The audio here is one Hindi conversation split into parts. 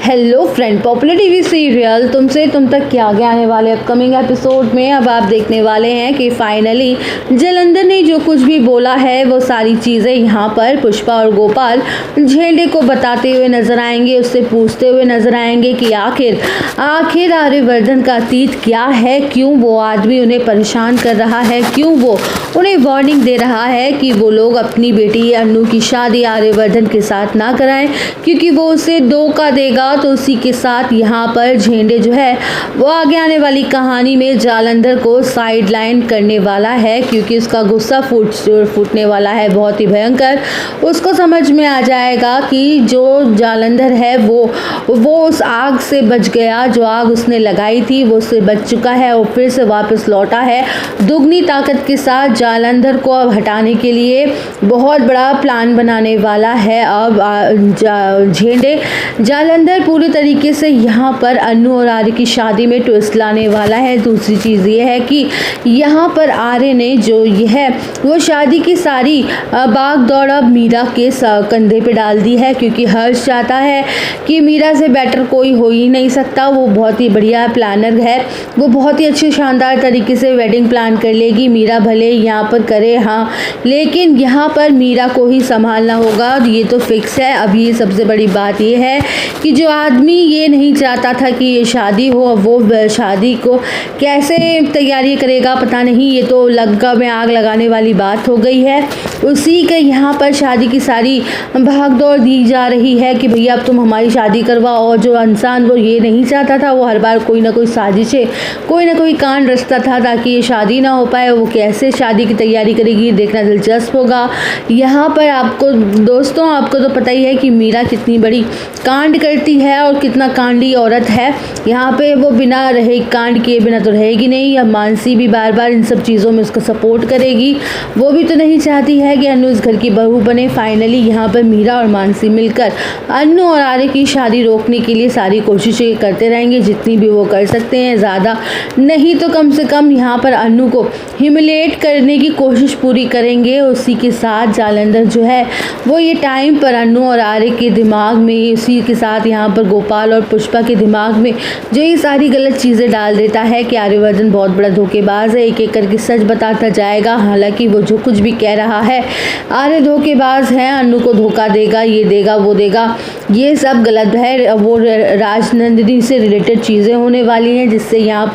Hello friend, popular TV serial तुमसे तुम तक के आगे आने वाले अपकमिंग एपिसोड में अब आप देखने वाले हैं कि फाइनली जालंधर ने जो कुछ भी बोला है वो सारी चीज़ें यहाँ पर पुष्पा और गोपाल झेंडे को बताते हुए नजर आएंगे, उससे पूछते हुए नजर आएंगे कि आखिर आर्यवर्धन का अतीत क्या है, क्यों वो आदमी उन्हें परेशान कर रहा है, क्यों वो उन्हें वार्निंग दे रहा है कि वो लोग अपनी बेटी अन्नू की शादी आर्यवर्धन के साथ ना कराएं क्योंकि वो उसे धोखा देगा। तो उसी के साथ यहाँ पर झेंडे जो है वो आगे आने वाली कहानी में जालंधर को साइड लाइन करने वाला है क्योंकि उसका गुस्सा फूटने वाला है बहुत ही भयंकर। उसको समझ में आ जाएगा कि जो जालंधर है वो उस आग से बच गया, जो आग उसने लगाई थी वो उससे बच चुका है और फिर से वापस लौटा है दुगनी ताकत के साथ। जालंधर को अब हटाने के लिए बहुत बड़ा प्लान बनाने वाला है अब झेंडे। जालंधर पूरे तरीके से यहाँ पर अन्नू और आर्य की शादी में ट्विस्ट लाने वाला है। दूसरी चीज़ ये है कि यहाँ पर आर्य ने जो ये है वो शादी की सारी भाग दौड़ अब मीरा के कंधे पे डाल दी है क्योंकि हर्ष चाहता है कि मीरा से बेटर कोई हो ही नहीं सकता। वो बहुत ही बढ़िया प्लानर है, वो बहुत ही अच्छे शानदार तरीके से वेडिंग प्लान कर लेगी। मीरा भले यहाँ पर करे हाँ, लेकिन यहाँ पर मीरा को ही संभालना होगा, ये तो फिक्स है। अभी सबसे बड़ी बात ये है कि जो आदमी ये नहीं चाहता था कि ये शादी हो, वो शादी को कैसे तैयारी करेगा पता नहीं, ये तो लंका में आग लगाने वाली बात हो गई है। उसी के यहाँ पर शादी की सारी भागदौड़ दी जा रही है कि भैया अब तुम हमारी शादी करवाओ। और जो इंसान वो ये नहीं चाहता था, वो हर बार कोई ना कोई साजिशें, कोई ना कोई कांड रचता था ताकि ये शादी ना हो पाए। वो कैसे शादी की तैयारी करेगी, देखना दिलचस्प होगा। यहाँ पर आपको दोस्तों आपको तो पता ही है कि मीरा कितनी बड़ी कांड करती है और कितना कांडी औरत है। यहाँ पे वो बिना रहे कांड किए बिना तो रहेगी नहीं। या मानसी भी बार बार इन सब चीज़ों में उसका सपोर्ट करेगी, वो भी तो नहीं चाहती है कि अन्नू इस घर की बहू बने। फाइनली यहाँ पर मीरा और मानसी मिलकर अन्नू और आर्य की शादी रोकने के लिए सारी कोशिशें करते रहेंगे, जितनी भी वो कर सकते हैं, ज़्यादा नहीं तो कम से कम यहाँ पर अन्नू को ह्यूमिलेट करने की कोशिश पूरी करेंगे। उसी के साथ जालंधर जो है वो ये टाइम पर अन्नू और आर्य के दिमाग में, उसी के साथ यहाँ पर गोपाल और पुष्पा के दिमाग में जो ये सारी गलत चीज़ें डाल देता है कि आर्यवर्धन बहुत बड़ा धोखेबाज है, एक एक करके सच बताता जाएगा। हालांकि वो जो कुछ भी कह रहा है आर्य धोखेबाज है, अन्नू को धोखा देगा, ये देगा वो देगा, ये सब गलत है। वो राजनंदिनी से रिलेटेड चीज़ें होने वाली हैं जिससे यहाँ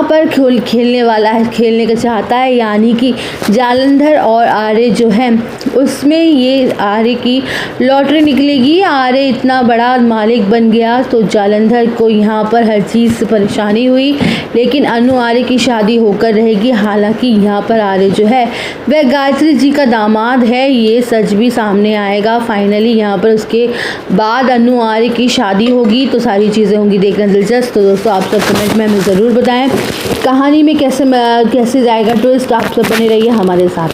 पर खेलने वाला है, खेलने का चाहता है। यानी कि जालंधर और आर्य जो है उसमें ये आर्य की लॉटरी निकलेगी। आर्य इतना बड़ा मालिक बन गया तो जालंधर को यहाँ पर हर चीज़ से परेशानी हुई, लेकिन अन्नू आर्य की शादी होकर रहेगी। हालांकि यहाँ पर आर्य जो है वह गायत्री जी का दामाद है, ये सच भी सामने आएगा। फाइनली यहाँ पर उसके बाद अन्नू आर्य की शादी होगी तो सारी चीज़ें होंगी देखना दिलचस्प। तो दोस्तों आप सब कमेंट में हमें ज़रूर बताएं कहानी में कैसे जाएगा ट्विस्ट। आप सब बने रहिए हमारे साथ।